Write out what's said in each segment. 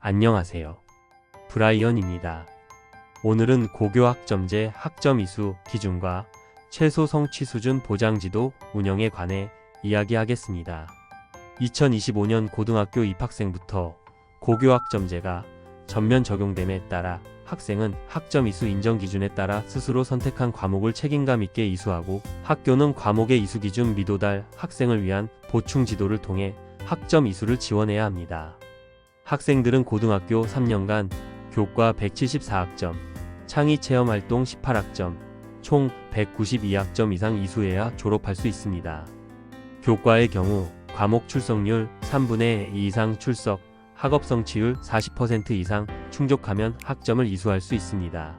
안녕하세요. 브라이언입니다. 오늘은 고교학점제 학점 이수 기준과 최소 성취 수준 보장지도 운영에 관해 이야기하겠습니다. 2025년 고등학교 입학생부터 고교학점제가 전면 적용됨에 따라 학생은 학점 이수 인정 기준에 따라 스스로 선택한 과목을 책임감 있게 이수하고, 학교는 과목의 이수 기준 미도달 학생을 위한 보충 지도를 통해 학점 이수를 지원해야 합니다. 학생들은 고등학교 3년간 교과 174학점, 창의 체험 활동 18학점, 총 192학점 이상 이수해야 졸업할 수 있습니다. 교과의 경우 과목 출석률 3분의 2 이상 출석, 학업 성취율 40% 이상 충족하면 학점을 이수할 수 있습니다.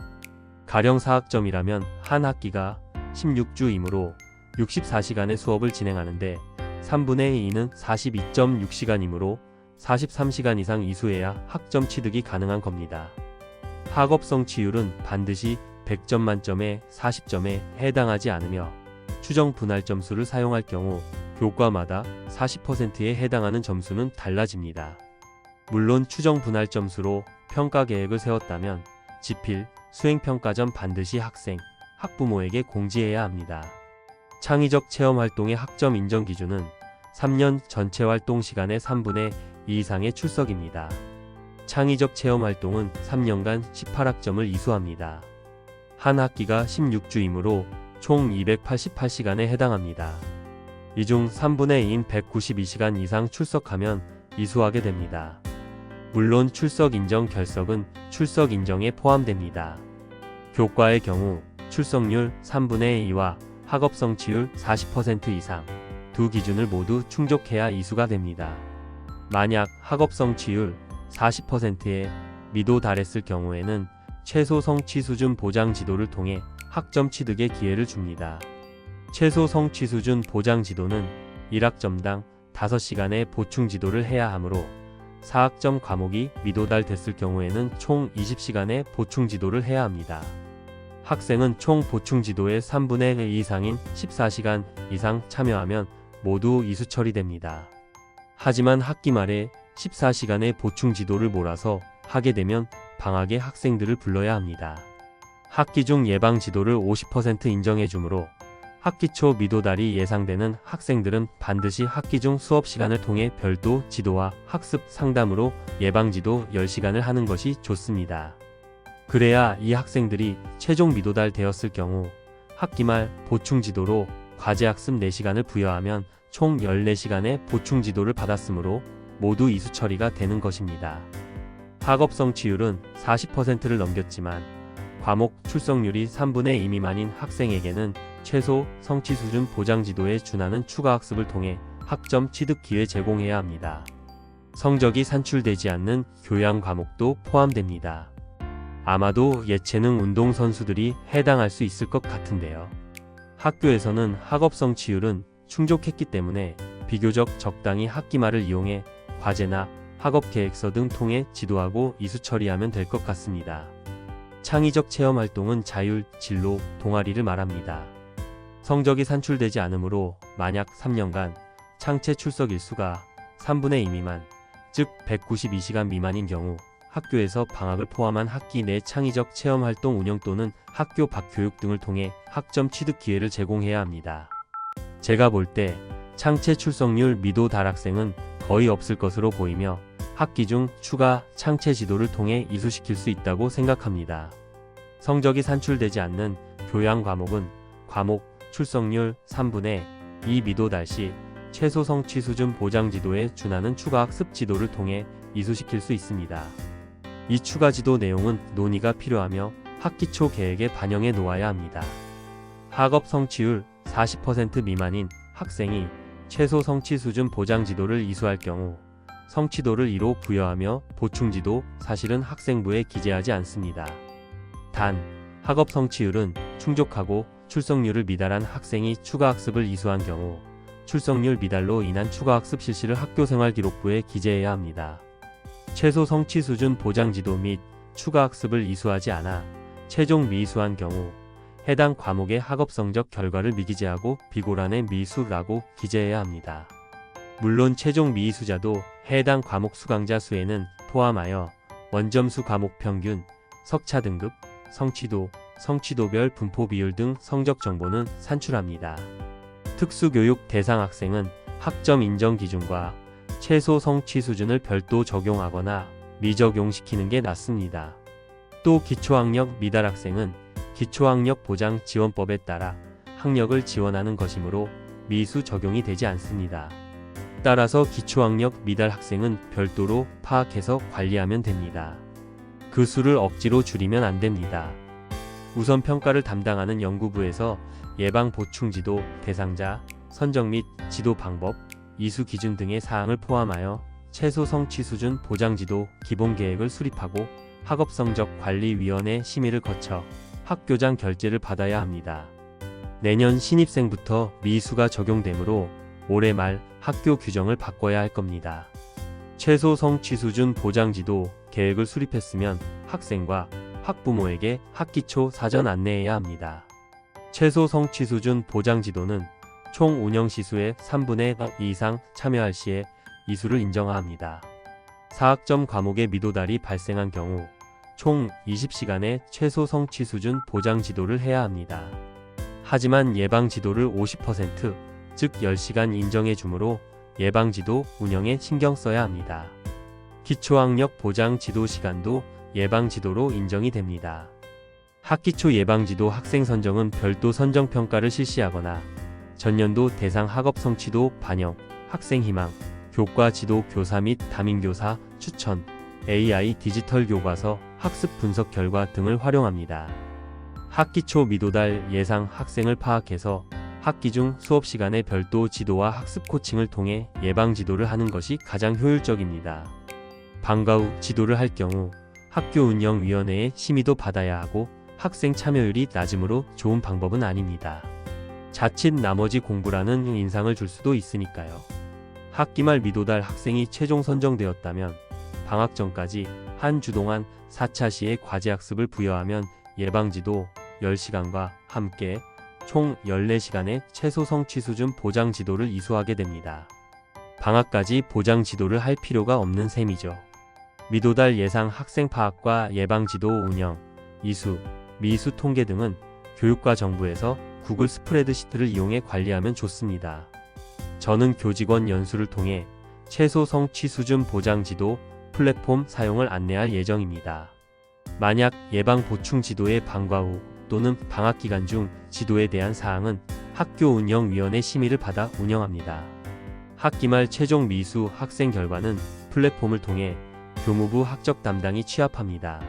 가령 4학점이라면 한 학기가 16주이므로 64시간의 수업을 진행하는데 3분의 2는 42.6시간이므로 43시간 이상 이수해야 학점 취득이 가능한 겁니다. 학업 성취율은 반드시 100점 만점에 40점에 해당하지 않으며, 추정 분할 점수를 사용할 경우 교과마다 40%에 해당하는 점수는 달라집니다. 물론 추정 분할 점수로 평가 계획을 세웠다면 지필, 수행평가 전 반드시 학생, 학부모에게 공지해야 합니다. 창의적 체험 활동의 학점 인정 기준은 3년 전체 활동 시간의 3분의 2 이상의 출석입니다. 창의적 체험 활동은 3년간 18학점을 이수합니다. 한 학기가 16주이므로 총 288시간에 해당합니다. 이 중 3분의 2인 192시간 이상 출석하면 이수하게 됩니다. 물론 출석 인정 결석은 출석 인정에 포함됩니다. 교과의 경우 출석률 3분의 2와 학업 성취율 40% 이상 두 기준을 모두 충족해야 이수가 됩니다. 만약 학업 성취율 40%에 미도 달했을 경우에는 최소 성취 수준 보장 지도를 통해 학점 취득의 기회를 줍니다. 최소 성취 수준 보장 지도는 1학점당 5시간의 보충 지도를 해야 하므로 4학점 과목이 미도달 됐을 경우에는 총 20시간의 보충 지도를 해야 합니다. 학생은 총 보충 지도의 3분의 2 이상인 14시간 이상 참여하면 모두 이수 처리됩니다. 하지만 학기 말에 14시간의 보충 지도를 몰아서 하게 되면 방학에 학생들을 불러야 합니다. 학기 중 예방 지도를 50% 인정해 주므로 학기 초 미도달이 예상되는 학생들은 반드시 학기 중 수업 시간을 통해 별도 지도와 학습 상담으로 예방지도 10시간을 하는 것이 좋습니다. 그래야 이 학생들이 최종 미도달 되었을 경우 학기 말 보충 지도로 과제학습 4시간을 부여하면 총 14시간의 보충 지도를 받았으므로 모두 이수 처리가 되는 것입니다. 학업 성취율은 40%를 넘겼지만 과목 출석률이 3분의 2 미만인 학생에게는 최소 성취 수준 보장 지도에 준하는 추가 학습을 통해 학점 취득 기회 제공해야 합니다. 성적이 산출되지 않는 교양 과목도 포함됩니다. 아마도 예체능 운동 선수들이 해당할 수 있을 것 같은데요. 학교에서는 학업 성취율은 충족했기 때문에 비교적 적당히 학기 말을 이용해 과제나 학업 계획서 등 통해 지도하고 이수 처리하면 될 것 같습니다. 창의적 체험 활동은 자율, 진로, 동아리를 말합니다. 성적이 산출되지 않으므로 만약 3년간 창체 출석 일수가 3분의 2 미만, 즉 192시간 미만인 경우 학교에서 방학을 포함한 학기 내 창의적 체험 활동 운영 또는 학교 밖 교육 등을 통해 학점 취득 기회를 제공해야 합니다. 제가 볼 때 창체 출석률 미도 달 학생은 거의 없을 것으로 보이며 학기 중 추가 창체 지도를 통해 이수시킬 수 있다고 생각합니다. 성적이 산출되지 않는 교양 과목은 과목 출석률 3분의 2 미도 달 시 최소 성취 수준 보장 지도에 준하는 추가 학습 지도를 통해 이수시킬 수 있습니다. 이 추가 지도 내용은 논의가 필요하며 학기 초 계획에 반영해 놓아야 합니다. 학업 성취율 40% 미만인 학생이 최소 성취 수준 보장 지도를 이수할 경우 성취도를 2로 부여하며 보충 지도 사실은 학생부에 기재하지 않습니다. 단, 학업 성취율은 충족하고 출석률을 미달한 학생이 추가 학습을 이수한 경우 출석률 미달로 인한 추가 학습 실시를 학교생활기록부에 기재해야 합니다. 최소 성취 수준 보장 지도 및 추가 학습을 이수하지 않아 최종 미이수한 경우 해당 과목의 학업 성적 결과를 미기재하고 비고란의 미수라고 기재해야 합니다. 물론 최종 미이수자도 해당 과목 수강자 수에는 포함하여 원점수 과목 평균, 석차 등급, 성취도, 성취도별 분포 비율 등 성적 정보는 산출합니다. 특수교육 대상 학생은 학점 인정 기준과 최소 성취 수준을 별도 적용하거나 미적용시키는 게 낫습니다. 또 기초학력 미달 학생은 기초학력 보장 지원법에 따라 학력을 지원하는 것이므로 미수 적용이 되지 않습니다. 따라서 기초학력 미달 학생은 별도로 파악해서 관리하면 됩니다. 그 수를 억지로 줄이면 안 됩니다. 우선 평가를 담당하는 연구부에서 예방 보충지도 대상자, 선정 및 지도 방법, 이수 기준 등의 사항을 포함하여 최소 성취 수준 보장지도 기본 계획을 수립하고 학업성적관리위원회 심의를 거쳐 학교장 결재를 받아야 합니다. 내년 신입생부터 미수가 적용되므로 올해 말 학교 규정을 바꿔야 할 겁니다. 최소 성취 수준 보장지도 계획을 수립했으면 학생과 학부모에게 학기 초 사전 안내해야 합니다. 최소 성취 수준 보장지도는 총 운영 시수의 3분의 2 이상 참여할 시에 이수를 인정합니다. 사학점 과목의 미도달이 발생한 경우 총 20시간의 최소 성취 수준 보장 지도를 해야 합니다. 하지만 예방 지도를 50%, 즉 10시간 인정해 주므로 예방 지도 운영에 신경 써야 합니다. 기초학력 보장 지도 시간도 예방 지도로 인정이 됩니다. 학기 초 예방 지도 학생 선정은 별도 선정 평가를 실시하거나 전년도 대상 학업 성취도 반영, 학생 희망, 교과 지도 교사 및 담임교사 추천, AI 디지털 교과서 학습 분석 결과 등을 활용합니다. 학기 초 미도달 예상 학생을 파악해서 학기 중 수업 시간에 별도 지도와 학습 코칭을 통해 예방 지도를 하는 것이 가장 효율적입니다. 방과 후 지도를 할 경우 학교 운영위원회의 심의도 받아야 하고 학생 참여율이 낮으므로 좋은 방법은 아닙니다. 자칫 나머지 공부라는 인상을 줄 수도 있으니까요. 학기 말 미도달 학생이 최종 선정되었다면 방학 전까지 한 주 동안 4차 시에 과제학습을 부여하면 예방지도 10시간과 함께 총 14시간의 최소 성취 수준 보장 지도를 이수하게 됩니다. 방학까지 보장 지도를 할 필요가 없는 셈이죠. 미도달 예상 학생 파악과 예방지도 운영, 이수, 미수 통계 등은 교육과 정부에서 구글 스프레드시트를 이용해 관리하면 좋습니다. 저는 교직원 연수를 통해 최소 성취 수준 보장 지도 플랫폼 사용을 안내할 예정입니다. 만약 예방 보충 지도의 방과 후 또는 방학 기간 중 지도에 대한 사항은 학교 운영위원회 심의를 받아 운영합니다. 학기 말 최종 미수 학생 결과는 플랫폼을 통해 교무부 학적 담당이 취합합니다.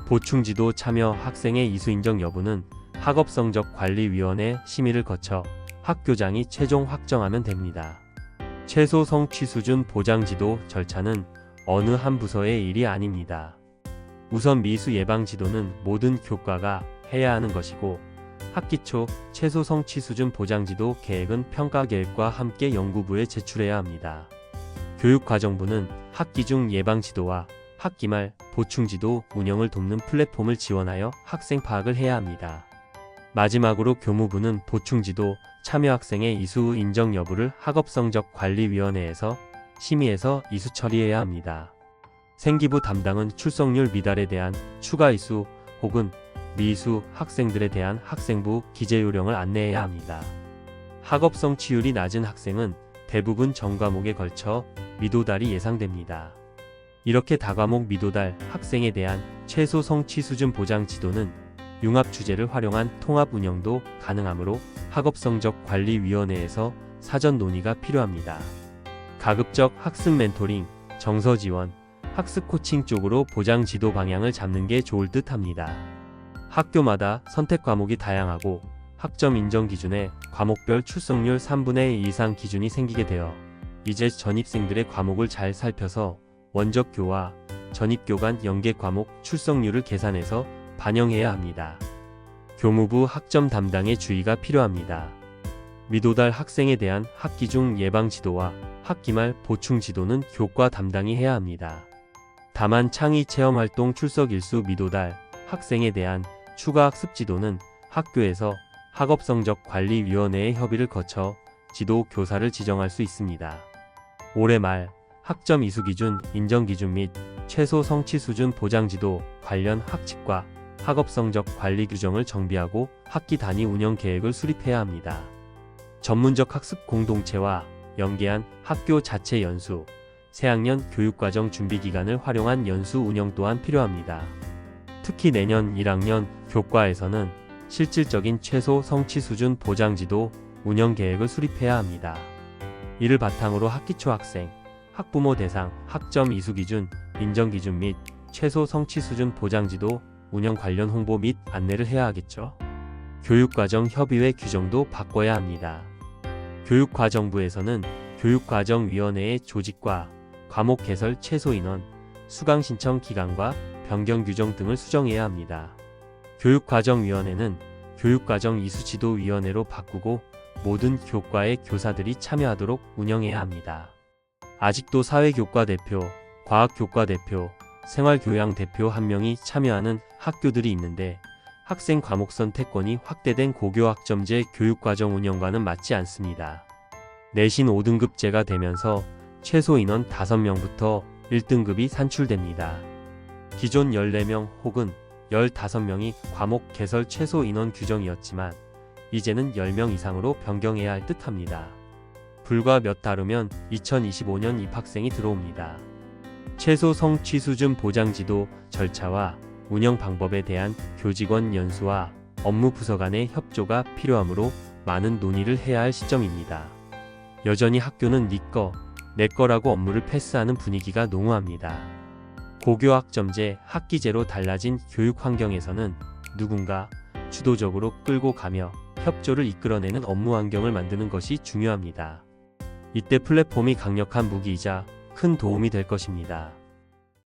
보충 지도 참여 학생의 이수 인정 여부는 학업성적관리위원회 심의를 거쳐 학교장이 최종 확정하면 됩니다. 최소 성취 수준 보장 지도 절차는 어느 한 부서의 일이 아닙니다. 우선 미수 예방 지도는 모든 교과가 해야 하는 것이고 학기 초 최소 성취 수준 보장 지도 계획은 평가 계획과 함께 연구부에 제출해야 합니다. 교육과정부는 학기 중 예방 지도와 학기 말 보충 지도 운영을 돕는 플랫폼을 지원하여 학생 파악을 해야 합니다. 마지막으로 교무부는 보충 지도 참여 학생의 이수 인정 여부를 학업성적관리위원회에서 심의해서 이수 처리해야 합니다. 생기부 담당은 출석률 미달에 대한 추가 이수 혹은 미수 학생들에 대한 학생부 기재 요령을 안내해야 합니다. 학업 성취율이 낮은 학생은 대부분 전 과목에 걸쳐 미도달이 예상됩니다. 이렇게 다과목 미도달 학생에 대한 최소 성취 수준 보장 지도는 융합 주제를 활용한 통합 운영도 가능하므로 학업성적관리위원회에서 사전 논의가 필요합니다. 가급적 학습 멘토링, 정서 지원, 학습 코칭 쪽으로 보장 지도 방향을 잡는 게 좋을 듯 합니다. 학교마다 선택 과목이 다양하고 학점 인정 기준에 과목별 출석률 3분의 2 이상 기준이 생기게 되어 이제 전입생들의 과목을 잘 살펴서 원적교와 전입교 간 연계 과목 출석률을 계산해서 반영해야 합니다. 교무부 학점 담당의 주의가 필요합니다. 미도달 학생에 대한 학기 중 예방 지도와 학기 말 보충 지도는 교과 담당이 해야 합니다. 다만 창의 체험 활동 출석 일수 미도달 학생에 대한 추가 학습 지도는 학교에서 학업성적관리위원회의 협의를 거쳐 지도 교사를 지정할 수 있습니다. 올해 말 학점 이수 기준, 인정 기준 및 최소 성취 수준 보장지도, 관련 학칙과 학업 성적 관리 규정을 정비하고 학기 단위 운영 계획을 수립해야 합니다. 전문적 학습 공동체와 연계한 학교 자체 연수, 새학년 교육과정 준비 기간을 활용한 연수 운영 또한 필요합니다. 특히 내년 1학년 교과에서는 실질적인 최소 성취 수준 보장지도 운영 계획을 수립해야 합니다. 이를 바탕으로 학기 초 학생, 학부모 대상, 학점 이수 기준, 인정 기준 및 최소 성취 수준 보장지도 운영 관련 홍보 및 안내를 해야 하겠죠. 교육과정 협의회 규정도 바꿔야 합니다. 교육과정부에서는 교육과정위원회의 조직과 과목 개설 최소 인원, 수강 신청 기간과 변경 규정 등을 수정해야 합니다. 교육과정위원회는 교육과정 이수지도위원회로 바꾸고 모든 교과의 교사들이 참여하도록 운영해야 합니다. 아직도 사회교과 대표, 과학교과 대표, 생활교양 대표 1명이 참여하는 학교들이 있는데 학생 과목 선택권이 확대된 고교학점제 교육과정 운영과는 맞지 않습니다. 내신 5등급제가 되면서 최소 인원 5명부터 1등급이 산출됩니다. 기존 14명 혹은 15명이 과목 개설 최소 인원 규정이었지만 이제는 10명 이상으로 변경해야 할 듯합니다. 불과 몇 달 후면 2025년 입학생이 들어옵니다. 최소 성취 수준 보장지도 절차와 운영 방법에 대한 교직원 연수와 업무 부서 간의 협조가 필요하므로 많은 논의를 해야 할 시점입니다. 여전히 학교는 네 거, 내 거라고 업무를 패스하는 분위기가 농후합니다. 고교학점제 학기제로 달라진 교육 환경에서는 누군가 주도적으로 끌고 가며 협조를 이끌어내는 업무 환경을 만드는 것이 중요합니다. 이때 플랫폼이 강력한 무기이자 큰 도움이 될 것입니다.